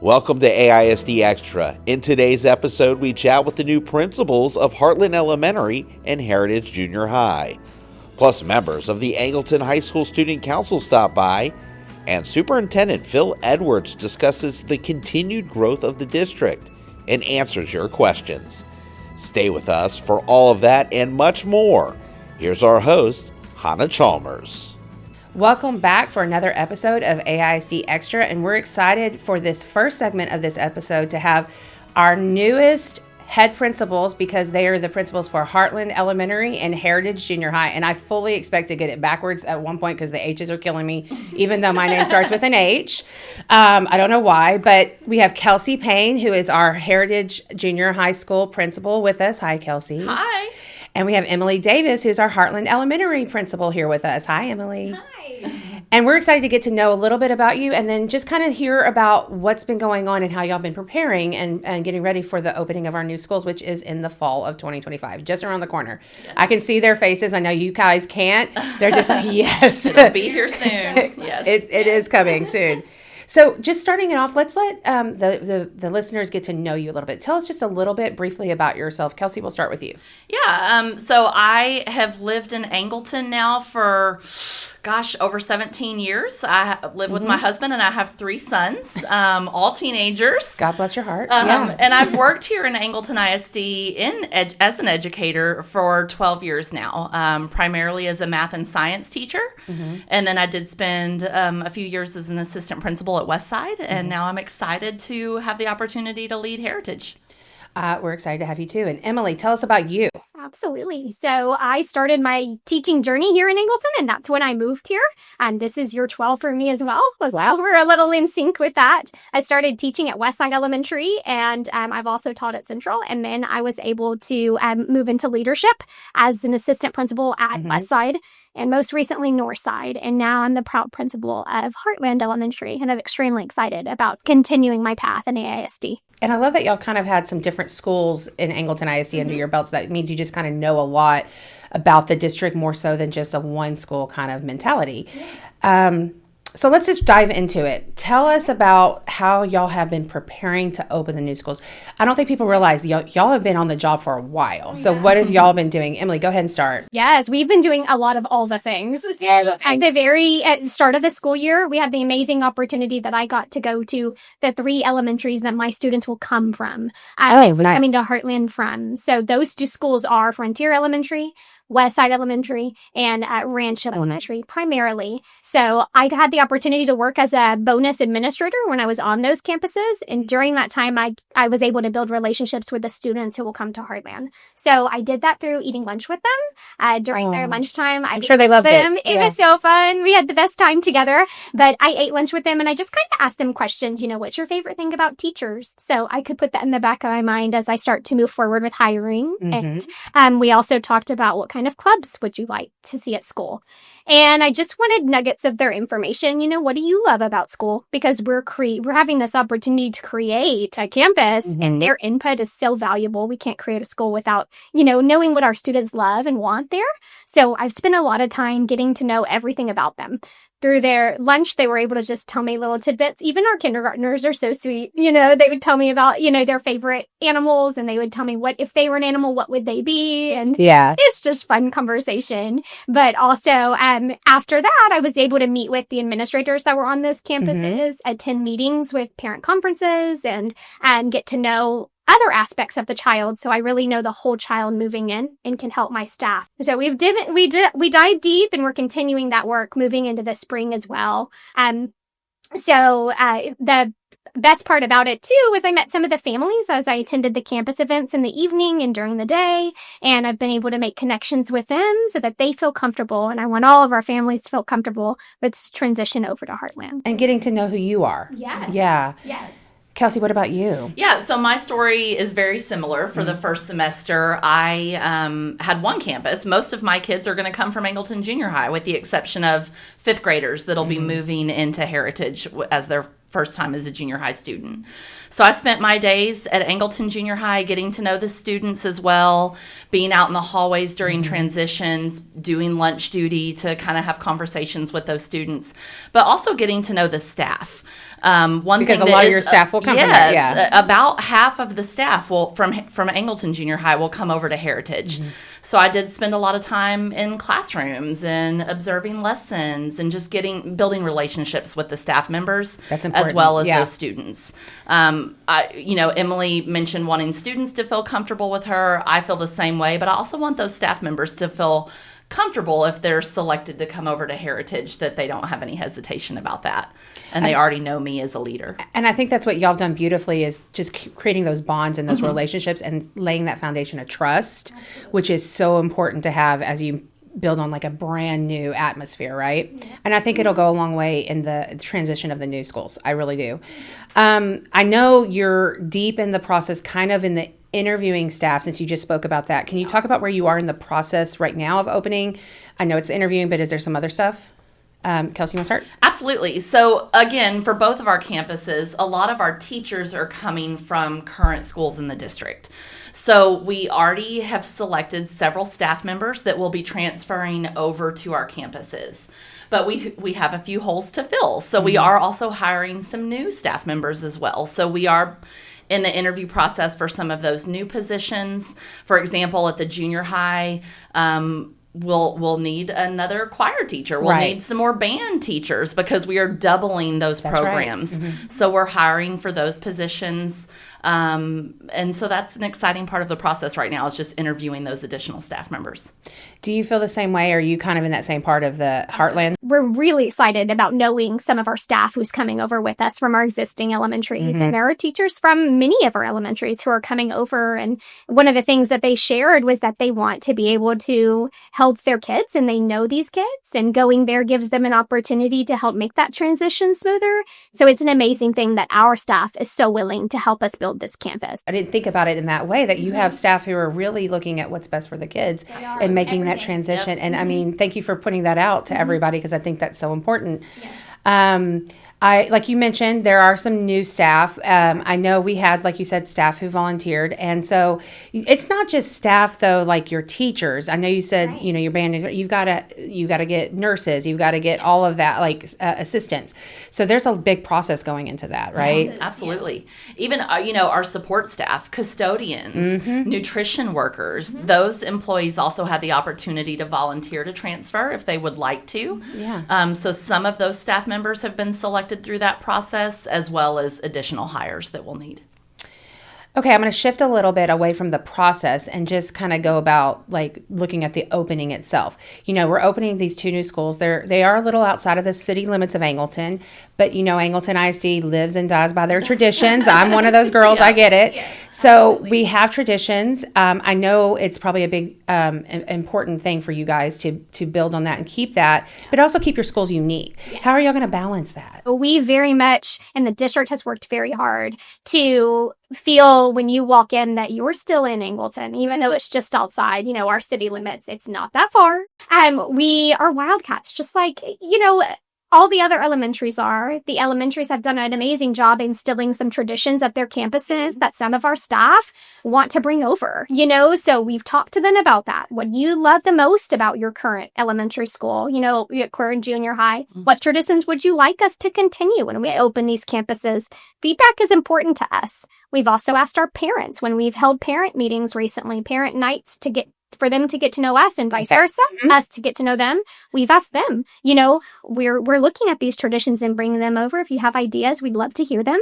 Welcome to AISD Extra. In today's episode, we chat with the new principals of Heartland Elementary and Heritage Junior High. Plus, members of the Angleton High School Student Council stop by, and Superintendent Phil Edwards discusses the continued growth of the district and answers your questions. Stay with us for all of that and much more. Here's our host, Hannah Chalmers. Welcome back for another episode of AISD Extra, and we're excited for this first segment of this episode to have our newest head principals, because they are the principals for Heartland Elementary and Heritage Junior High, and I fully expect to get it backwards at one point because the H's are killing me, even though my name starts with an H. I don't know why, but we have Kelsey Payne, who is our Heritage Junior High School principal with us. Hi, Kelsey. Hi. And we have Emily Davis, who's our Heartland Elementary principal here with us. Hi, Emily. Hi. And we're excited to get to know a little bit about you and then just kind of hear about what's been going on and how y'all been preparing and getting ready for the opening of our new schools, which is in the fall of 2025, just around the corner. Yes. I can see their faces. I know you guys can't. They're just like, yes. It'll be here soon. Yes. It is coming soon. So just starting it off, let's let the listeners get to know you a little bit. Tell us just a little bit briefly about yourself. Kelsey, we'll start with you. Yeah. So I have lived in Angleton now for, over 17 years. I live with my husband and I have 3 sons, all teenagers. God bless your heart. And I've worked here in Angleton ISD as an educator for 12 years now, primarily as a math and science teacher. Mm-hmm. And then I did spend a few years as an assistant principal at Westside. And now I'm excited to have the opportunity to lead Heritage. We're excited to have you too. And Emily, tell us about you. Absolutely. So I started my teaching journey here in Angleton, and that's when I moved here. And this is year 12 for me as well. Wow. We're a little in sync with that. I started teaching at Westside Elementary, and I've also taught at Central. And then I was able to move into leadership as an assistant principal at Westside, and most recently Northside. And now I'm the proud principal of Heartland Elementary, and I'm extremely excited about continuing my path in AISD. And I love that y'all kind of had some different schools in Angleton ISD under your belts. That means you just kind of know a lot about the district more so than just a one school kind of mentality. Yes. So let's just dive into it. Tell us about how y'all have been preparing to open the new schools. I don't think people realize y'all have been on the job for a while. So what have y'all been doing? Emily, go ahead and start. Yes, we've been doing a lot of all the things. At the very start of the school year, we had the amazing opportunity that I got to go to the 3 elementaries that my students will come from. Coming to Heartland from. So those 2 schools are Frontier Elementary, Westside Elementary, and Ranch Elementary primarily. So I had the opportunity to work as a bonus administrator when I was on those campuses. And during that time, I was able to build relationships with the students who will come to Heartland. So I did that through eating lunch with them during their lunchtime. I'm sure they loved it. It was so fun. We had the best time together. But I ate lunch with them and I just kind of asked them questions. What's your favorite thing about teachers? So I could put that in the back of my mind as I start to move forward with hiring. And we also talked about what kind of clubs would you like to see at school? And I just wanted nuggets of their information. What do you love about school? Because we're having this opportunity to create a campus, and their input is so valuable. We can't create a school without, knowing what our students love and want there. So I've spent a lot of time getting to know everything about them. Through their lunch, they were able to just tell me little tidbits. Even our kindergartners are so sweet. They would tell me about, their favorite animals, and they would tell me what if they were an animal, what would they be? And it's just fun conversation. But also, after that, I was able to meet with the administrators that were on those campuses, attend meetings with parent conferences, and get to know other aspects of the child, so I really know the whole child moving in and can help my staff. So we dived deep, and we're continuing that work moving into the spring as well. The best part about it too was I met some of the families as I attended the campus events in the evening and during the day, and I've been able to make connections with them so that they feel comfortable, and I want all of our families to feel comfortable with this transition over to Heartland. And getting to know who you are. Yes. Yeah. Yes. Kelsey, what about you? Yeah, so my story is very similar. For the first semester, I had one campus. Most of my kids are going to come from Angleton Junior High, with the exception of 5th graders that'll be moving into Heritage as their first time as a junior high student. So I spent my days at Angleton Junior High getting to know the students as well, being out in the hallways during transitions, doing lunch duty to kind of have conversations with those students, but also getting to know the staff. One Because thing a lot of your staff will come from there, yeah. About half of the staff will from Angleton Junior High will come over to Heritage. So I did spend a lot of time in classrooms and observing lessons and just building relationships with the staff members. That's important. As well as those students. Emily mentioned wanting students to feel comfortable with her. I feel the same way, but I also want those staff members to feel comfortable if they're selected to come over to Heritage, that they don't have any hesitation about that. And they already know me as a leader. And I think that's what y'all have done beautifully, is just creating those bonds and those relationships and laying that foundation of trust, which is so important to have as you build on like a brand new atmosphere, right? Yes. And I think it'll go a long way in the transition of the new schools. I really do. I know you're deep in the process, kind of in the interviewing staff, since you just spoke about that. Can you talk about where you are in the process right now of opening? I know it's interviewing, but is there some other stuff? Kelsey, you want to start? Absolutely. So again, for both of our campuses, a lot of our teachers are coming from current schools in the district. So we already have selected several staff members that will be transferring over to our campuses. But we have a few holes to fill. So we are also hiring some new staff members as well. So we are in the interview process for some of those new positions. For example, at the junior high, we'll need another choir teacher. We'll need some more band teachers because we are doubling those programs. Right. So we're hiring for those positions. And so that's an exciting part of the process right now, is just interviewing those additional staff members. Do you feel the same way? Are you kind of in that same part of the Heartland? We're really excited about knowing some of our staff who's coming over with us from our existing elementaries. And there are teachers from many of our elementaries who are coming over. And one of the things that they shared was that they want to be able to help their kids, and they know these kids, and going there gives them an opportunity to help make that transition smoother. So it's an amazing thing that our staff is so willing to help us build this campus. I didn't think about it in that way, that you have staff who are really looking at what's best for the kids and making that transition. Yep. And I mean, thank you for pointing that out to everybody, because I think that's so important. Yes. Like you mentioned, there are some new staff. I know we had, like you said, staff who volunteered. And so it's not just staff, though, like your teachers. I know you said, your band, you've got to get nurses, you've got to get all of that, like assistants. So there's a big process going into that, right? Absolutely. Even, our support staff, custodians, nutrition workers, those employees also had the opportunity to volunteer to transfer if they would like to. Yeah. So some of those staff members have been selected through that process, as well as additional hires that we'll need. Okay, I'm going to shift a little bit away from the process and just kind of go about like looking at the opening itself. We're opening these two new schools. They are a little outside of the city limits of Angleton, but Angleton ISD lives and dies by their traditions. I'm one of those girls. I get it. So we have traditions. I know it's probably a big important thing for you guys to build on that and keep that, but also keep your schools unique. Yes. How are y'all going to balance that? We very much, and the district has worked very hard to feel when you walk in that you're still in Angleton, even though it's just outside, our city limits. It's not that far. We are Wildcats, just like, all the other elementaries are. The elementaries have done an amazing job instilling some traditions at their campuses that some of our staff want to bring over, so we've talked to them about that. What you love the most about your current elementary school, current junior high, what traditions would you like us to continue when we open these campuses? Feedback is important to us. We've also asked our parents when we've held parent meetings recently, parent nights, for them to get to know us and vice versa, us to get to know them. We've asked them, we're looking at these traditions and bringing them over. If you have ideas, we'd love to hear them.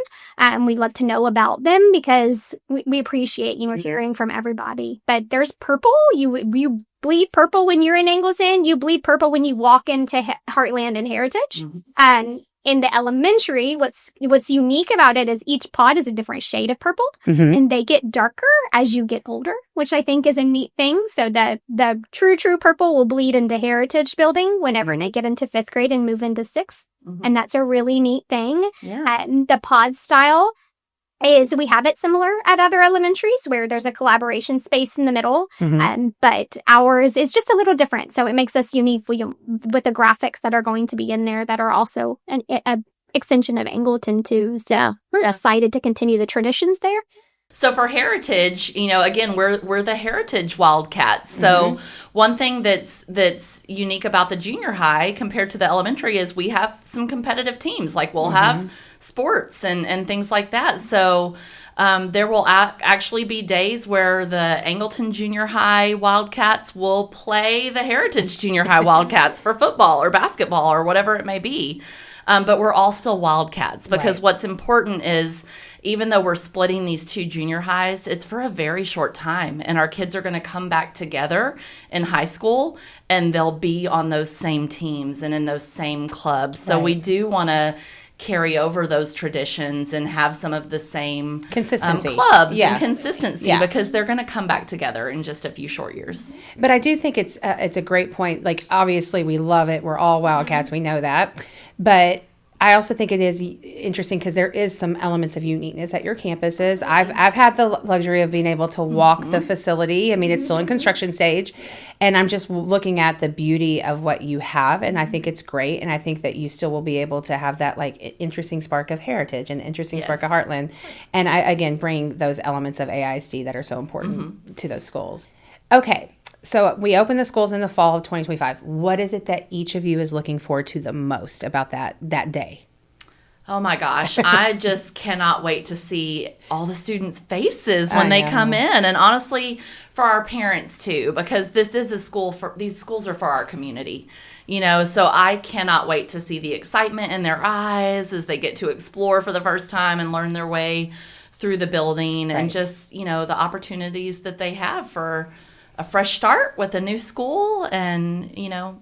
We'd love to know about them, because we appreciate, hearing from everybody. But there's purple. You bleed purple when you're in Angleton. You bleed purple when you walk into Heartland and Heritage. And in the elementary, what's unique about it is each pod is a different shade of purple, and they get darker as you get older, which I think is a neat thing. So the true purple will bleed into Heritage building whenever they get into 5th grade and move into 6th. And that's a really neat thing. Yeah. The pod style is we have it similar at other elementaries where there's a collaboration space in the middle, but ours is just a little different. So it makes us unique with the graphics that are going to be in there that are also an extension of Angleton too. So we're excited to continue the traditions there. So for Heritage, again, we're the Heritage Wildcats. So one thing that's unique about the junior high compared to the elementary is we have some competitive teams. Like we'll have sports and things like that. So there will actually be days where the Angleton Junior High Wildcats will play the Heritage Junior High Wildcats for football or basketball or whatever it may be. But we're all still Wildcats, because what's important is, even though we're splitting these two junior highs, it's for a very short time. And our kids are going to come back together in high school, and they'll be on those same teams and in those same clubs. So we do want to carry over those traditions and have some of the same consistency clubs and consistency, because they're going to come back together in just a few short years. But I do think it's a great point. Like, obviously we love it. We're all Wildcats. We know that. But I also think it is interesting because there is some elements of uniqueness at your campuses. I've had the luxury of being able to walk the facility. I mean, it's still in construction stage, and I'm just looking at the beauty of what you have, and I think it's great. And I think that you still will be able to have that like interesting spark of heritage and interesting spark of Heartland, and I again bring those elements of AISD that are so important to those schools. Okay. So we open the schools in the fall of 2025. What is it that each of you is looking forward to the most about that day? Oh my gosh, I just cannot wait to see all the students' faces when they come in. And honestly, for our parents too, because this is a school these schools are for our community. So I cannot wait to see the excitement in their eyes as they get to explore for the first time and learn their way through the building, and just, the opportunities that they have for a fresh start with a new school. And,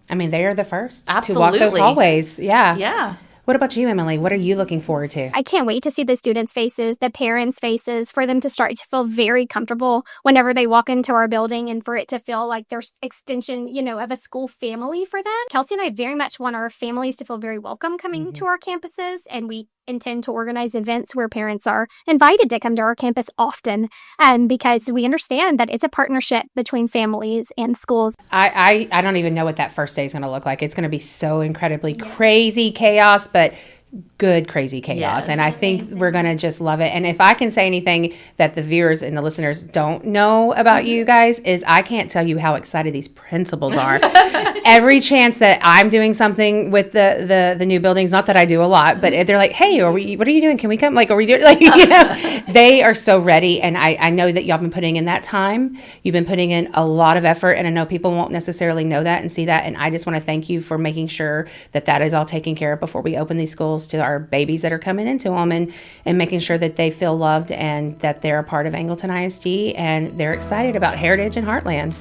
I mean, they are the first Absolutely. to walk those hallways. Yeah. Yeah. What about you, Emily? What are you looking forward to? I can't wait to see the students' faces, the parents' faces, for them to start to feel very comfortable whenever they walk into our building, and for it to feel like there's extension, of a school family for them. Kelsey and I very much want our families to feel very welcome coming to our campuses, and we intend to organize events where parents are invited to come to our campus often, because we understand that it's a partnership between families and schools. I don't even know what that first day is going to look like. It's going to be so incredibly crazy chaos, but good crazy chaos. Yes. And I think we're going to just love it. And if I can say anything that the viewers and the listeners don't know about you guys, is I can't tell you how excited these principals are. Every chance that I'm doing something with the new buildings, not that I do a lot, but they're like, hey, what are you doing? Can we come? Like, are we doing, they are so ready. And I know that y'all been putting in that time. You've been putting in a lot of effort, and I know people won't necessarily know that and see that. And I just want to thank you for making sure that is all taken care of before we open these schools to our babies that are coming into them, and making sure that they feel loved and that they're a part of Angleton ISD and they're excited about Heritage and Heartland.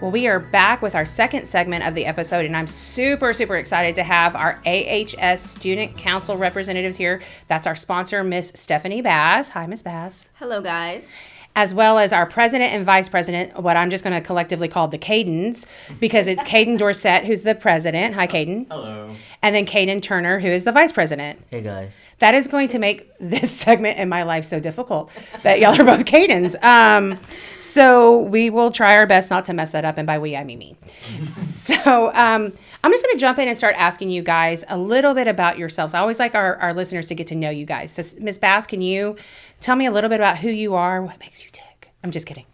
Well, we are back with our second segment of the episode, and I'm super, super excited to have our AHS Student Council representatives here. That's our sponsor, Miss Stephanie Bass. Hi, Miss Bass. Hello, guys. As well as our president and vice president, what I'm just going to collectively call the Cadens, because it's Caden Dorsett, who's the president. Hi, Caden. Hello. And then Caden Turner, who is the vice president. Hey, guys. That is going to make this segment in my life so difficult that y'all are both Cadens. So we will try our best not to mess that up, and by we, I mean me. So I'm just going to jump in and start asking you guys a little bit about yourselves. I always like our listeners to get to know you guys. So, Ms. Bass, can you tell me a little bit about who you are, what makes you tick? I'm just kidding.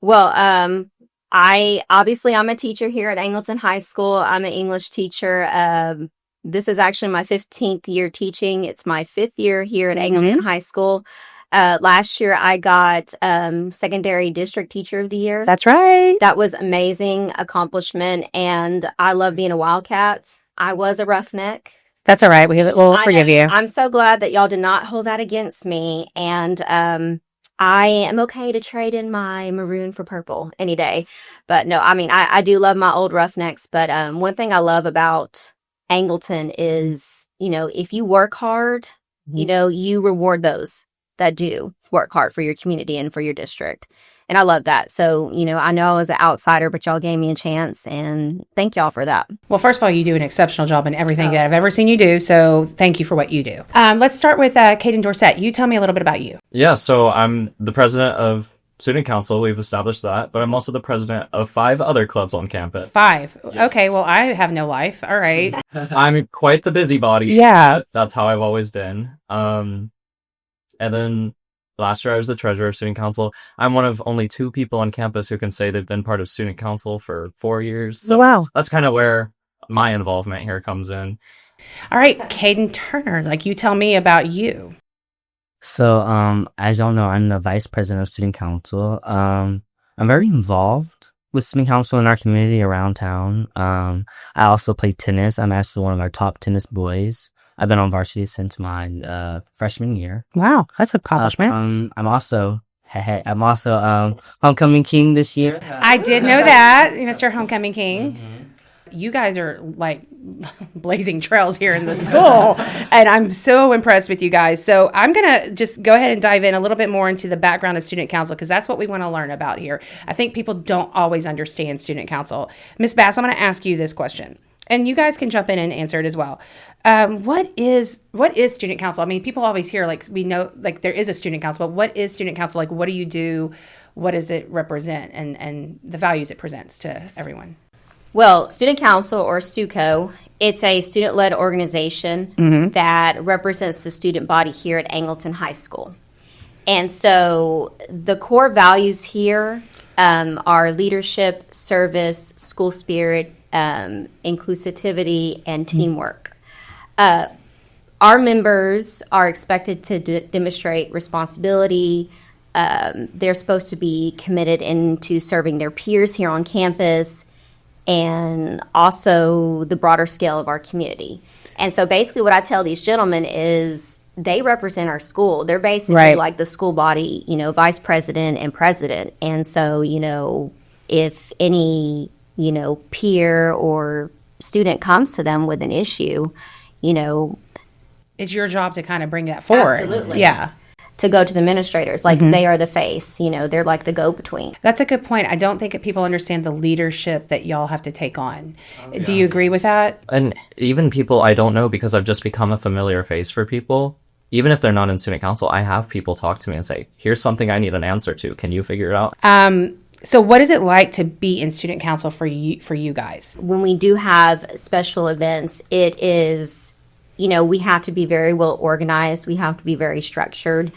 Well, I'm a teacher here at Angleton High School. I'm an English teacher. This is actually my 15th year teaching. It's my 5th year here at Angleton High School. Last year I got secondary district teacher of the year. That's right. That was amazing accomplishment, and I love being a Wildcat. I was a roughneck. That's all right. We'll forgive you. I'm so glad that y'all did not hold that against me, and I am okay to trade in my maroon for purple any day. But no, I mean, I do love my old roughnecks, but one thing I love about Angleton is, if you work hard, you reward those that do work hard for your community and for your district. And I love that. So, I know I was an outsider, but y'all gave me a chance, and thank y'all for that. Well, first of all, you do an exceptional job in everything that I've ever seen you do. So thank you for what you do. Let's start with Caden Dorsett. You tell me a little bit about you. Yeah, so I'm the president of Student Council. We've established that, but I'm also the president of 5 other clubs on campus. 5. Yes. Okay, well, I have no life. All right. I'm quite the busybody. Yeah. That's how I've always been. And then Last year, I was the treasurer of student council. I'm one of only 2 people on campus who can say they've been part of student council for 4 years. So wow. that's kind of where my involvement here comes in. All right, Caden Turner, like you tell me about you. So, as y'all know, I'm the vice president of student council. I'm very involved with student council in our community around town. I also play tennis. I'm actually one of our top tennis boys. I've been on varsity since my freshman year. Wow, that's an accomplishment. I'm also homecoming king this year. I did know that, Mr. Homecoming King. You guys are like blazing trails here in the school, and I'm so impressed with you guys. So I'm going to just go ahead and dive in a little bit more into the background of student council, because that's what we want to learn about here. I think people don't always understand student council. Ms. Bass, I'm going to ask you this question, and you guys can jump in and answer it as well. What is student council? I mean, people always hear, like, we know, like, there is a student council, but what is student council? Like, what do you do? What does it represent, and the values it presents to everyone? Well, Student Council, or STUCO, it's a student-led organization that represents the student body here at Angleton High School. And so the core values here are leadership, service, school spirit, inclusivity, and teamwork. Our members are expected to demonstrate responsibility. They're supposed to be committed into serving their peers here on campus, and also the broader scale of our community. And so basically what I tell these gentlemen is they represent our school. They're basically like the school body, vice president and president. And so, if any, peer or student comes to them with an issue, it's your job to kind of bring that forward. Absolutely. Yeah. To go to the administrators, like they are the face, they're like the go-between. That's a good point. I don't think people understand the leadership that y'all have to take on. Do you agree with that? And even people I don't know, because I've just become a familiar face for people, even if they're not in student council, I have people talk to me and say, here's something I need an answer to. Can you figure it out? So what is it like to be in student council for you guys? When we do have special events, it is, we have to be very well organized. We have to be very structured.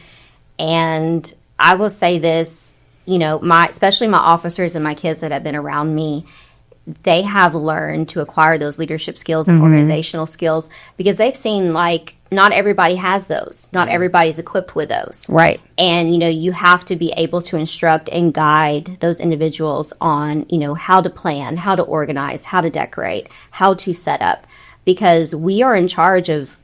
And I will say this, especially my officers and my kids that have been around me, they have learned to acquire those leadership skills and organizational skills, because they've seen, like, not everybody has those. Not everybody's equipped with those. Right. And, you have to be able to instruct and guide those individuals on, how to plan, how to organize, how to decorate, how to set up, because we are in charge of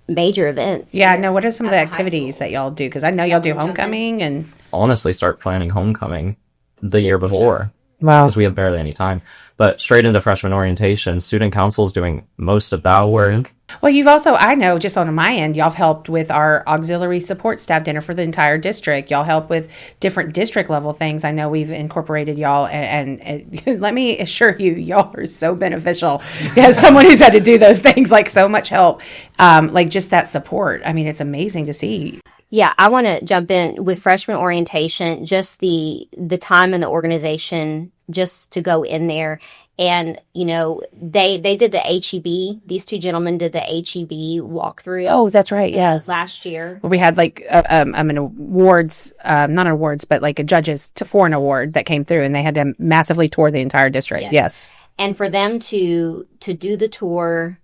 major events. Yeah, no, what are some of the activities that y'all do? Because I know y'all do homecoming and... Honestly, start planning homecoming the year before. Wow. Because we have barely any time. But straight into freshman orientation, student council is doing most of that work. Well, you've also, I know, just on my end, y'all have helped with our auxiliary support staff dinner for the entire district. Y'all help with different district level things. I know we've incorporated y'all, and let me assure you, y'all are so beneficial. As someone who's had to do those things, like, so much help, like just that support. I mean, it's amazing to see. Yeah, I want to jump in with freshman orientation, just the time and the organization just to go in there. And, they did the HEB. These 2 gentlemen did the HEB walkthrough. Oh, that's right. Yes. Last year. We had like an awards, not awards, but like a judges for an award that came through, and they had to massively tour the entire district. Yes. And for them to do the tour,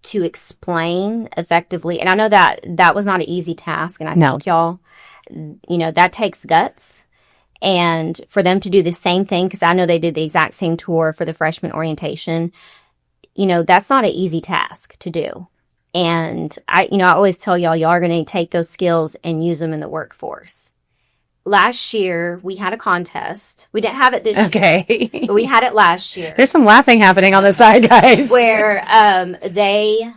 to explain effectively, and I know that was not an easy task, and I think y'all, that takes guts. And for them to do the same thing, because I know they did the exact same tour for the freshman orientation, that's not an easy task to do. And I always tell y'all are going to take those skills and use them in the workforce. Last year, we had a contest. We didn't have it this year, but we had it last year. There's some laughing happening on the side, guys. Where they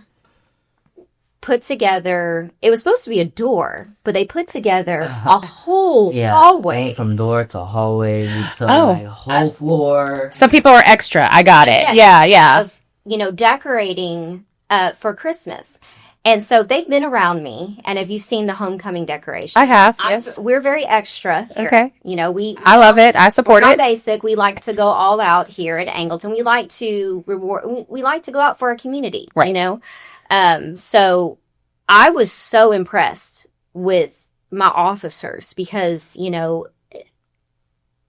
put together, it was supposed to be a door, but they put together a whole hallway. From door to hallway to whole floor. Some people are extra. I got it. Yeah. Of, decorating for Christmas. And so they've been around me, and if you've seen the homecoming decoration, I have. Yes, we're very extra here. Okay, I love it. I support it. Basic. We like to go all out here at Angleton. We like to reward. We like to go out for our community. Right. So I was so impressed with my officers because,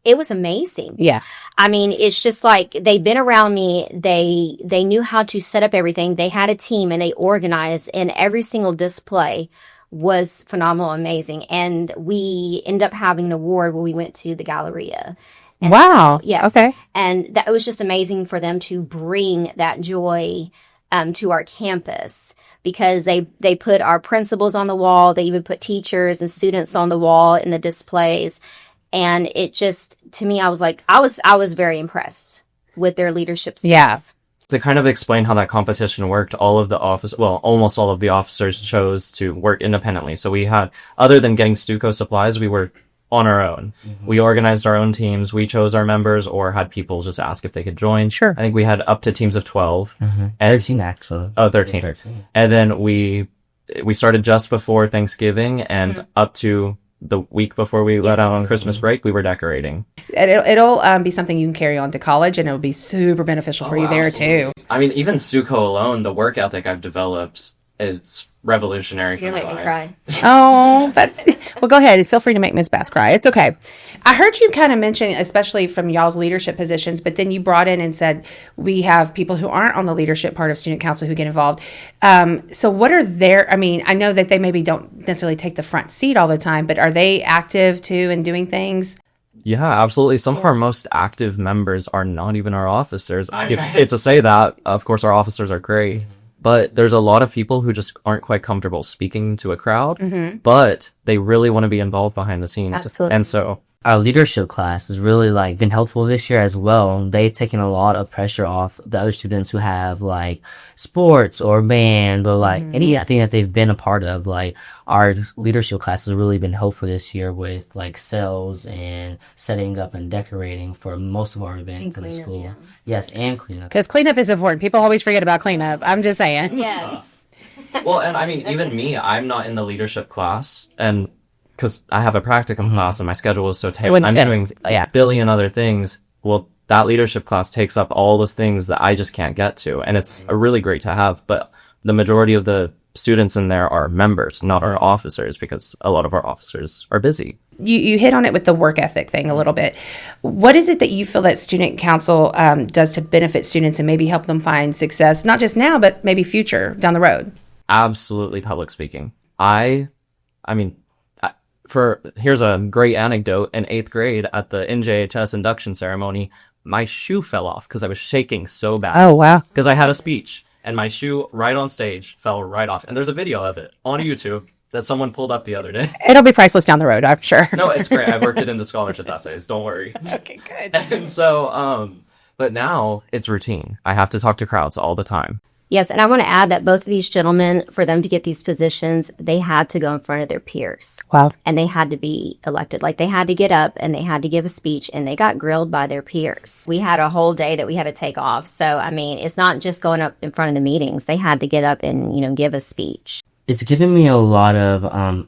it was amazing. Yeah. I mean, it's just like they've been around me. They knew how to set up everything. They had a team and they organized, and every single display was phenomenal, amazing. And we ended up having an award when we went to the Galleria. And Wow. yes. Okay. And that it was just amazing for them to bring that joy to our campus because they put our principals on the wall. They even put teachers and students on the wall in the displays. And it just, to me, I was like, I was very impressed with their leadership skills. Yeah. To kind of explain how that competition worked, almost all of the officers chose to work independently. So we had, other than getting Stuco supplies, we were on our own. Mm-hmm. We organized our own teams. We chose our members or had people just ask if they could join. Sure. I think we had up to teams of 12. Mm-hmm. 13, actually. Oh, 13. 13. And then we started just before Thanksgiving and up to the week before we let out on Christmas break, we were decorating. It'll be something you can carry on to college, and it'll be super beneficial for you there too. I mean, even Stuco alone, the work ethic I've developed is revolutionary. You're making me cry. Oh, well, go ahead. Feel free to make Ms. Bass cry. It's okay. I heard you kind of mention, especially from y'all's leadership positions, but then you brought in and said we have people who aren't on the leadership part of student council who get involved. So what are their, I mean, I know that they maybe don't necessarily take the front seat all the time, but are they active too and doing things? Yeah, absolutely. Some of our most active members are not even our officers. I hate to say that. Of course, our officers are great. But there's a lot of people who just aren't quite comfortable speaking to a crowd, but they really want to be involved behind the scenes. Absolutely. And so our leadership class has really been helpful this year as well. They've taken a lot of pressure off the other students who have sports or band or anything that they've been a part of. Our leadership class has really been helpful this year with sales and setting up and decorating for most of our events in the school. Yeah. Yes, and cleanup. Because cleanup is important. People always forget about cleanup. I'm just saying. Yes. well, and I mean, even me, I'm not in the leadership class, and because I have a practicum class and my schedule is so tight, I'm doing a billion other things. Well, that leadership class takes up all those things that I just can't get to, and it's really great to have. But the majority of the students in there are members, not our officers, because a lot of our officers are busy. You hit on it with the work ethic thing a little bit. What is it that you feel that student council does to benefit students and maybe help them find success, not just now, but maybe future down the road? Absolutely public speaking. Here's a great anecdote. In 8th grade at the NJHS induction ceremony, my shoe fell off because I was shaking so bad. Oh, wow. Because I had a speech and my shoe right on stage fell right off. And there's a video of it on YouTube that someone pulled up the other day. It'll be priceless down the road, I'm sure. No, it's great. I've worked it into scholarship essays. Don't worry. Okay, good. And so, but now it's routine. I have to talk to crowds all the time. Yes, and I want to add that both of these gentlemen, for them to get these positions, they had to go in front of their peers. Wow. And they had to be elected. They had to get up and they had to give a speech, and they got grilled by their peers. We had a whole day that we had to take off. So, I mean, it's not just going up in front of the meetings. They had to get up and, give a speech. It's given me a lot of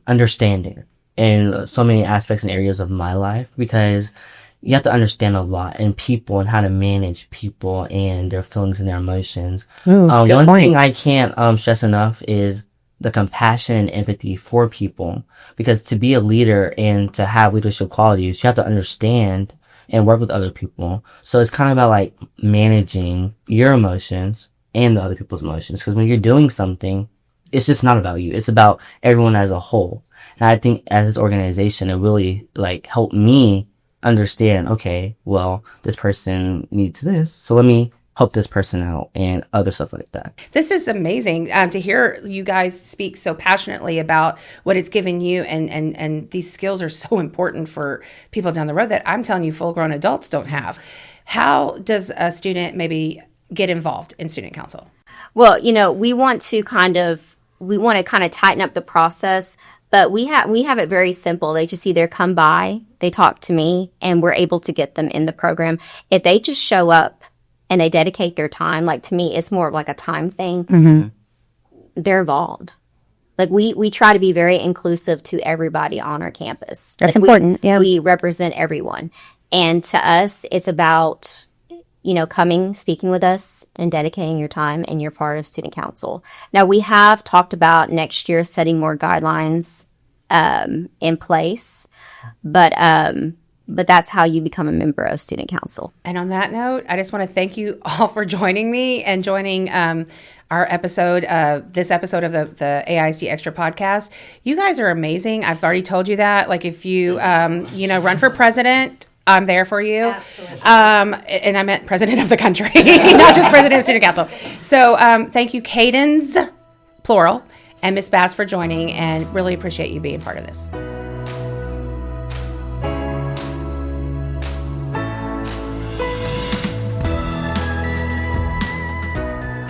understanding in so many aspects and areas of my life, because you have to understand a lot in people and how to manage people and their feelings and their emotions. Ooh, the only thing I can't stress enough is the compassion and empathy for people, because to be a leader and to have leadership qualities, you have to understand and work with other people. So it's kind of about managing your emotions and the other people's emotions, because when you're doing something, it's just not about you. It's about everyone as a whole. And I think as this organization, it really helped me understand, okay, well, this person needs this, so let me help this person out, and other stuff like that. This is amazing to hear you guys speak so passionately about what it's given you, and these skills are so important for people down the road that I'm telling you full-grown adults don't have. How does a student maybe get involved in student council? Well, we want to kind of tighten up the process. But we have it very simple. They just either come by, they talk to me, and we're able to get them in the program. If they just show up and they dedicate their time, to me, it's more of a time thing. Mm-hmm. They're involved. We try to be very inclusive to everybody on our campus. That's important. Yeah. We represent everyone. And to us, it's about, coming, speaking with us, and dedicating your time, and you're part of student council. Now, we have talked about next year setting more guidelines in place. But that's how you become a member of student council. And on that note, I just want to thank you all for joining me and joining our episode, this episode of the AISD Extra podcast. You guys are amazing. I've already told you that. Like if you, run for president, I'm there for you. Absolutely. And I meant president of the country, not just president of student council. So thank you, Cadence, plural, and Miss Bass for joining, and really appreciate you being part of this.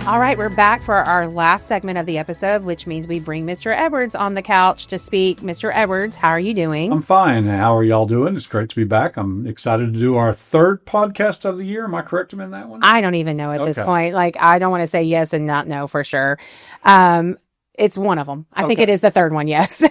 All right, we're back for our last segment of the episode, which means we bring Mr. Edwards on the couch to speak. Mr. Edwards, how are you doing? I'm fine. How are y'all doing? It's great to be back. I'm excited to do our third podcast of the year. Am I correct in that one? I don't even know at this point. Like, I don't want to say yes and not no for sure. It's one of them. I think it is the third one, yes.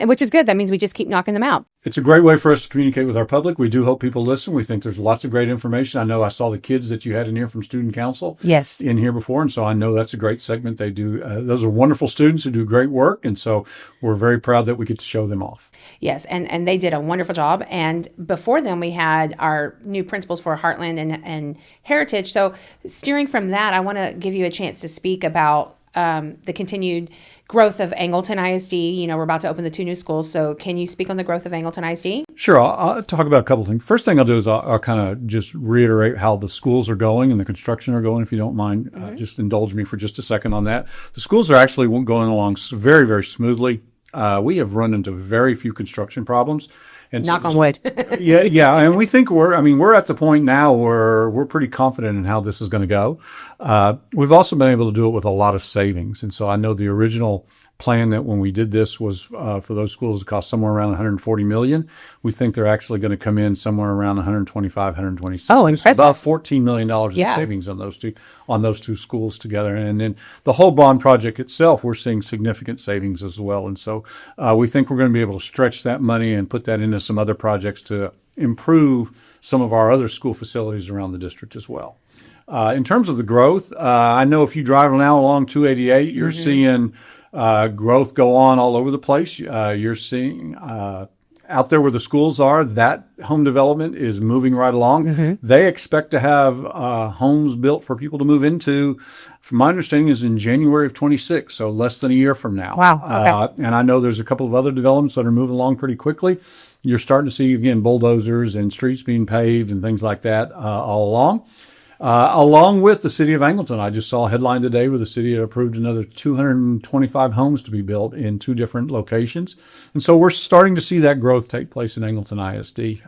Which is good. That means we just keep knocking them out. It's a great way for us to communicate with our public. We do hope people listen. We think there's lots of great information. I know I saw the kids that you had in here from Student Council in here before, and so I know that's a great segment. They do. Those are wonderful students who do great work, and so we're very proud that we get to show them off. Yes, and they did a wonderful job. And before them, we had our new principals for Heartland and Heritage. So steering from that, I want to give you a chance to speak about the continued growth of Angleton ISD. You know, we're about to open the 2 new schools. So can you speak on the growth of Angleton ISD? Sure. I'll talk about a couple of things. First thing I'll do is I'll kind of just reiterate how the schools are going and the construction are going, if you don't mind. Just indulge me for just a second on that. The schools are actually going along very, very smoothly. We have run into very few construction problems. And Knock on wood. Yeah. And we think we're at the point now where we're pretty confident in how this is going to go. We've also been able to do it with a lot of savings. And so I know the original plan that when we did this was for those schools to cost somewhere around $140 million. We think they're actually going to come in somewhere around $125, $126. Oh, impressive! About $14 million in savings on those two schools together. And then the whole bond project itself, we're seeing significant savings as well. And so we think we're going to be able to stretch that money and put that into some other projects to improve some of our other school facilities around the district as well. In terms of the growth, I know if you drive now along 288, you're seeing growth go on all over the place. You're seeing out there where the schools are, that home development is moving right along. They expect to have homes built for people to move into, from my understanding, is in January of 26, so less than a year from now. Wow. Okay. And I know there's a couple of other developments that are moving along pretty quickly. You're starting to see, again, bulldozers and streets being paved and things like that all along. Along with the city of Angleton, I just saw a headline today where the city had approved another 225 homes to be built in 2 different locations. And so we're starting to see that growth take place in Angleton ISD.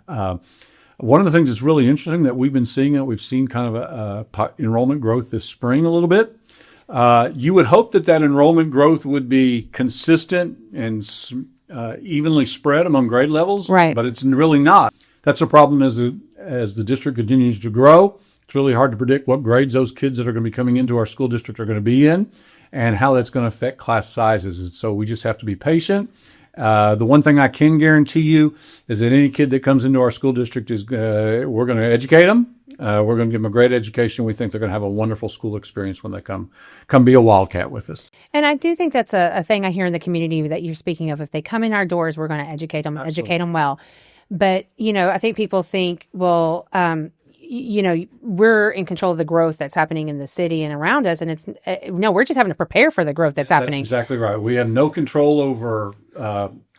One of the things that's really interesting that we've been seeing, we've seen kind of a enrollment growth this spring a little bit. You would hope that enrollment growth would be consistent and evenly spread among grade levels, right? But it's really not. That's a problem as the district continues to grow. It's really hard to predict what grades those kids that are going to be coming into our school district are going to be in and how that's going to affect class sizes. And so we just have to be patient. The one thing I can guarantee you is that any kid that comes into our school district we're going to educate them. We're going to give them a great education. We think they're going to have a wonderful school experience when they come be a Wildcat with us. And I do think that's a thing I hear in the community that you're speaking of. If they come in our doors, we're going to educate them, educate them well. But, I think people think, well, we're in control of the growth that's happening in the city and around us. And it's no, we're just having to prepare for the growth that's happening. That's exactly right. We have no control over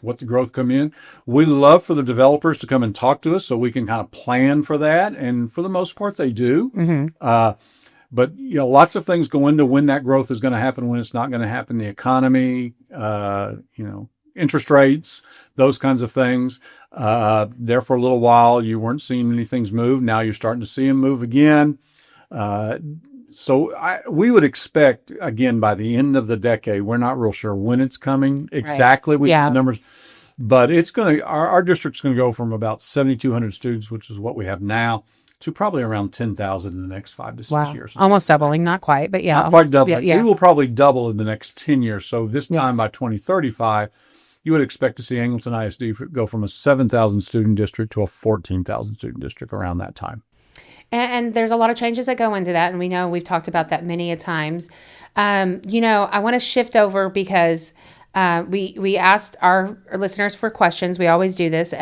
what the growth come in. We love for the developers to come and talk to us so we can kind of plan for that. And for the most part, they do. But, lots of things go into when that growth is going to happen, when it's not going to happen, the economy, interest rates, those kinds of things. There for a little while, you weren't seeing any things move. Now you're starting to see them move again. So we would expect, again, by the end of the decade, we're not real sure when it's coming exactly with the numbers, but it's going to, our district's going to go from about 7,200 students, which is what we have now, to probably around 10,000 in the next 5 to 6 years. Almost doubling, not quite, but not quite doubling. Yeah. It will probably double in the next 10 years. So this time by 2035, you would expect to see Angleton ISD go from a 7,000 student district to a 14,000 student district around that time. And there's a lot of changes that go into that. And we know we've talked about that many a times. I want to shift over because We asked our listeners for questions. We always do this.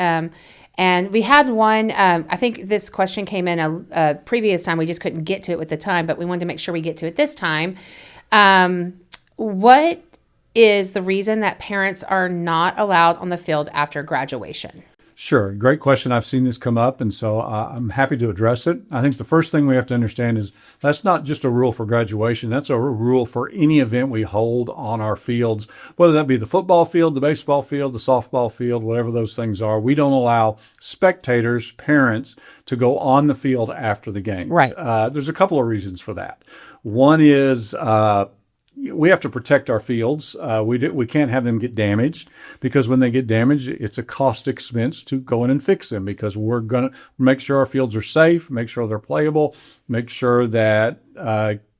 And we had one, I think this question came in a previous time. We just couldn't get to it with the time, but we wanted to make sure we get to it this time. What is the reason that parents are not allowed on the field after graduation? Sure. Great question. I've seen this come up, and so I'm happy to address it. I think the first thing we have to understand is that's not just a rule for graduation. That's a rule for any event we hold on our fields, whether that be the football field, the baseball field, the softball field, whatever those things are. We don't allow spectators, parents, to go on the field after the game. Right. There's a couple of reasons for that. One is we have to protect our fields. We can't have them get damaged, because when they get damaged, it's a cost expense to go in and fix them, because we're going to make sure our fields are safe, make sure they're playable, make sure that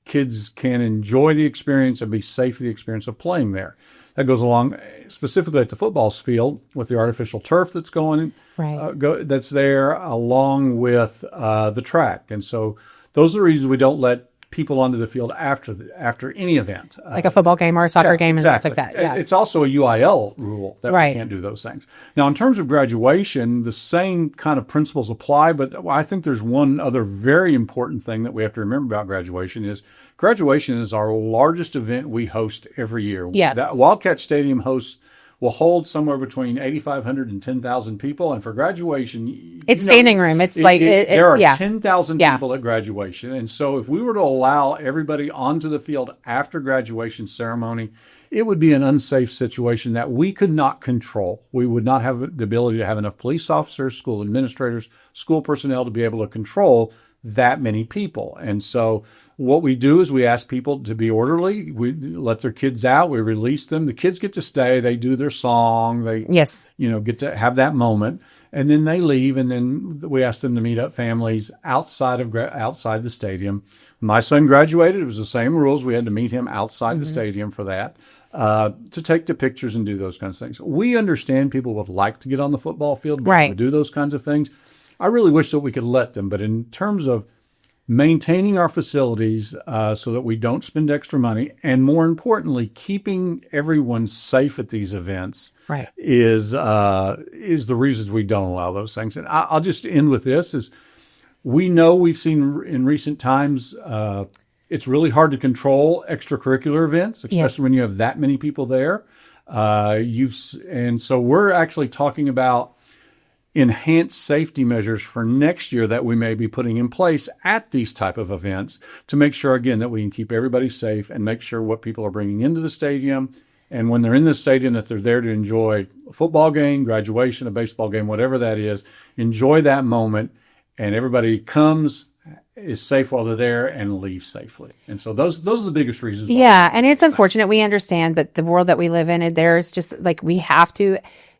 kids can enjoy the experience and be safe for the experience of playing there. That goes along specifically at the football field with the artificial turf that's going, that's there, along with the track. And so those are the reasons we don't let people onto the field after any event, like a football game or a soccer game, and exactly. things like that. Yeah. It's also a UIL rule that we can't do those things. Now, in terms of graduation, the same kind of principles apply, but I think there's one other very important thing that we have to remember about graduation is our largest event we host every year. Yes. That Wildcat Stadium will hold somewhere between 8,500 and 10,000 people. And for graduation, it's standing room. It's there are 10,000 people at graduation. And so if we were to allow everybody onto the field after graduation ceremony, it would be an unsafe situation that we could not control. We would not have the ability to have enough police officers, school administrators, school personnel to be able to control that many people. And so what we do is we ask people to be orderly. We let their kids out. We release them. The kids get to stay. They do their song. They, get to have that moment, and then they leave. And then we ask them to meet up families outside the stadium. My son graduated. It was the same rules. We had to meet him outside the stadium for that, to take the pictures and do those kinds of things. We understand people would like to get on the football field, to do those kinds of things. I really wish that we could let them, but in terms of maintaining our facilities so that we don't spend extra money, and more importantly, keeping everyone safe at these events, is the reasons we don't allow those things. And I'll just end with this: is we've seen in recent times it's really hard to control extracurricular events, especially when you have that many people there. And so we're actually talking about enhanced safety measures for next year that we may be putting in place at these type of events to make sure, again, that we can keep everybody safe and make sure what people are bringing into the stadium, and when they're in the stadium, that they're there to enjoy a football game, graduation, a baseball game, whatever that is, enjoy that moment, and everybody is safe while they're there and leave safely. And so those are the biggest reasons. Yeah, and it's unfortunate, we understand, but the world that we live in, there's just we have to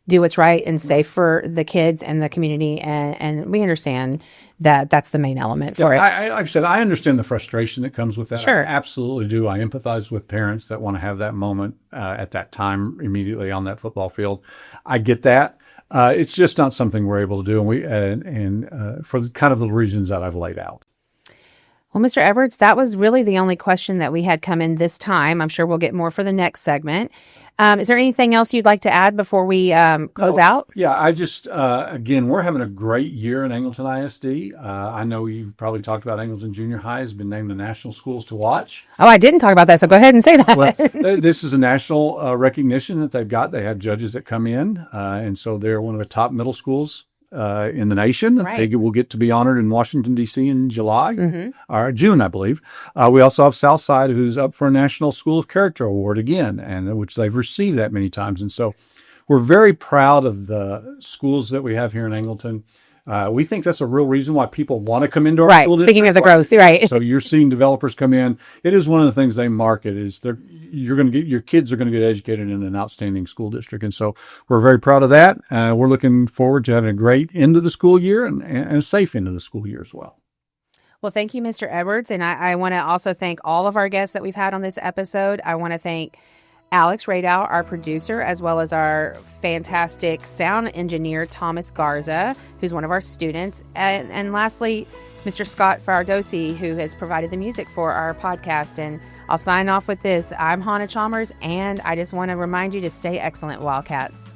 do what's right and safe for the kids and the community, and we understand that that's the main element for it. Like I said, I understand the frustration that comes with that. Sure. I absolutely do. I empathize with parents that want to have that moment at that time immediately on that football field. I get that. It's just not something we're able to do, and for kind of the reasons that I've laid out. Well, Mr. Edwards, that was really the only question that we had come in this time. I'm sure we'll get more for the next segment. Is there anything else you'd like to add before we close out? Yeah, I just, again, we're having a great year in Angleton ISD. I know you've probably talked about Angleton Junior High has been named the National Schools to Watch. Oh, I didn't talk about that, so go ahead and say that. Well, this is a national recognition that they've got. They have judges that come in, and so they're one of the top middle schools in the nation. Right. They will get to be honored in Washington, D.C. in July or June, I believe. We also have Southside, who's up for a National School of Character Award again, and which they've received that many times. And so we're very proud of the schools that we have here in Angleton. We think that's a real reason why people want to come into our school district. Speaking of the growth, right. So you're seeing developers come in. It is one of the things they market is your kids are going to get educated in an outstanding school district. And so we're very proud of that. We're looking forward to having a great end of the school year and a safe end of the school year as well. Well, thank you, Mr. Edwards. And I want to also thank all of our guests that we've had on this episode. I want to thank Alex Radow, our producer, as well as our fantastic sound engineer, Thomas Garza, who's one of our students. And lastly, Mr. Scott Fardosi, who has provided the music for our podcast. And I'll sign off with this. I'm Hannah Chalmers, and I just want to remind you to stay excellent, Wildcats.